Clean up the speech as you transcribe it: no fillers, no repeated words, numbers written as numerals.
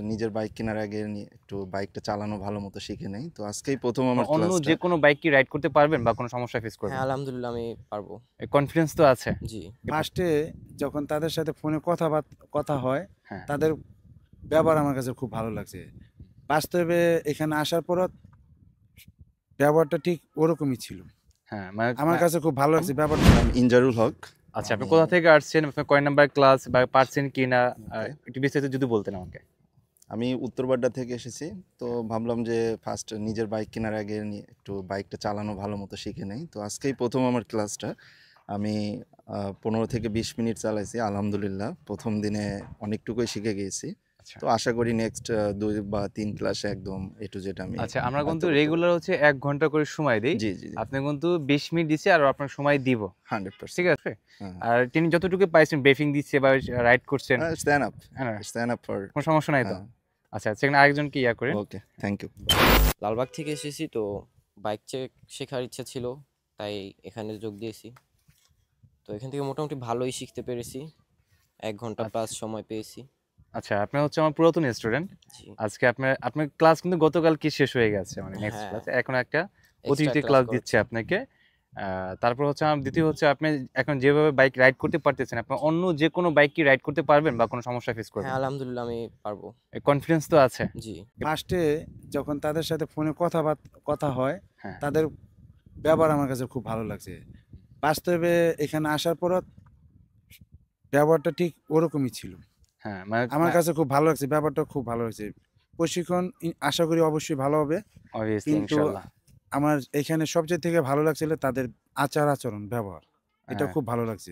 নিজের বাইক কেনার আগে একটু বাইকটা চালানো ভালো মতো শিখে নেই। তো আজকেই ১ম আমার অন্য ক্লাসটা। যেকোনো বাইক কি রাইড করতে পারবেন বা কোনো সমস্যা ফেস করবেন? হ্যাঁ, আলহামদুলিল্লাহ আমি পারবো। কনফিডেন্স তো আছে? জি। ফার্স্টে যখন তাদের সাথে ফোনে কথা হয়, হ্যাঁ, তাদের ব্যবহার আমার কাছে খুব ভালো লাগছে। বাস্তবে এখানে আসার পরও ব্যবহারটা ঠিক ওরকমই ছিল। হ্যাঁ, আমার কাছে খুব ভালো লাগছে ব্যাপারটা। নাম ইনজারুল হক। আচ্ছা, আপনি আমি কোথা থেকে আসছেন? আপনার কয় নাম্বার ক্লাস বা পারছেন কিনা ওকে। একটু বিস্তারিত যদি বলতেন আমাকে। আমি উত্তরবাড্ডা থেকে এসেছি। তো ভাবলাম যে ফার্স্ট নিজের বাইক কেনার আগে একটু বাইকটা চালানো ভালো মতো শিখে নেই। তো আজকেই ১ম আমার ক্লাসটা। আমি ১৫ থেকে ২০ মিনিট চালাইছি। আলহামদুলিল্লাহ ১ম দিনে অনেকটুকুই শিখে গিয়েছি। আচ্ছা। তো আশা করি নেক্সট ২ বা ৩ ক্লাসে একদম A to Z আমি আচ্ছা, আমরা আয়ত্ত কিন্তু করতে রেগুলার পারবো। হচ্ছে ১ ঘন্টা করে সময় দেই। জি, জি, জি। আপনি কিন্তু ২০ মিনিট দিছি আর আপনার সময় দিব। 100%। ঠিক আছে? হ্যাঁ। আর তিনি যতটুকু পাইছেন ব্রিফিং দিচ্ছে বা রাইড করছেন, স্ট্যান্ড আপ। হ্যাঁ, স্ট্যান্ড আপ ফর কোনো সমস্যা নাই তো? হ্যাঁ। আচ্ছা, সেখানে আরেকজনকে ইয়া করেন। ওকে, থ্যাংক ইউ। লালবাগ থেকে এসেছি তো বাইক শেখার ইচ্ছা ছিল, তাই এখানে যোগ দিয়েছি। তো এখান থেকে মোটামুটি ভালোই শিখতে পেরেছি। ১ ঘন্টা প্লাস আচ্ছা, সময় পেয়েছি। আচ্ছা, আপনি হচ্ছে আমার পুরাতন স্টুডেন্ট। জি। আজকে আপনার ক্লাস কিন্তু গতকালকে শেষ হয়ে গেছে, মানে নেক্সট হ্যাঁ, ক্লাস। এখন একটা এক্সট্রা অতিরিক্ত ক্লাস ক্লাস দিচ্ছে করাচ্ছে। আপনাকে। তারপর হচ্ছে দ্বিতীয় হচ্ছে আপনি এখন যেভাবে বাইক রাইড করতে পারতেছেন, আপনি অন্য যেকোনো বাইক কি রাইড করতে পারবেন বা কোনো সমস্যা ফেস হ্যাঁ, করবেন? আলহামদুলিল্লাহ আমি পারবো। কনফিডেন্স তো আছে? জি। ফার্স্টে যখন তাদের সাথে ফোনে কথা হয়, হ্যাঁ, তাদের ব্যবহার আমার কাছে খুব ভালো লাগছে। বাস্তবে এখানে আসার পরও ব্যবহারটা ঠিক ওরকমই ছিল। হ্যাঁ, আমার কাছে খুব ভালো লাগছে, ব্যাপারটা খুব ভালো লাগছে। প্রশিক্ষণ আশা করি অবশ্যই ভালো হবে। অবভিয়াসলি কিন্তু ইনশাআল্লাহ। আমার এখানে সবচেয়ে থেকে ভালো লাগছিল তাদের আচার-আচরণ, ব্যবহার। এটা হ্যাঁ। খুব ভালো লাগছে।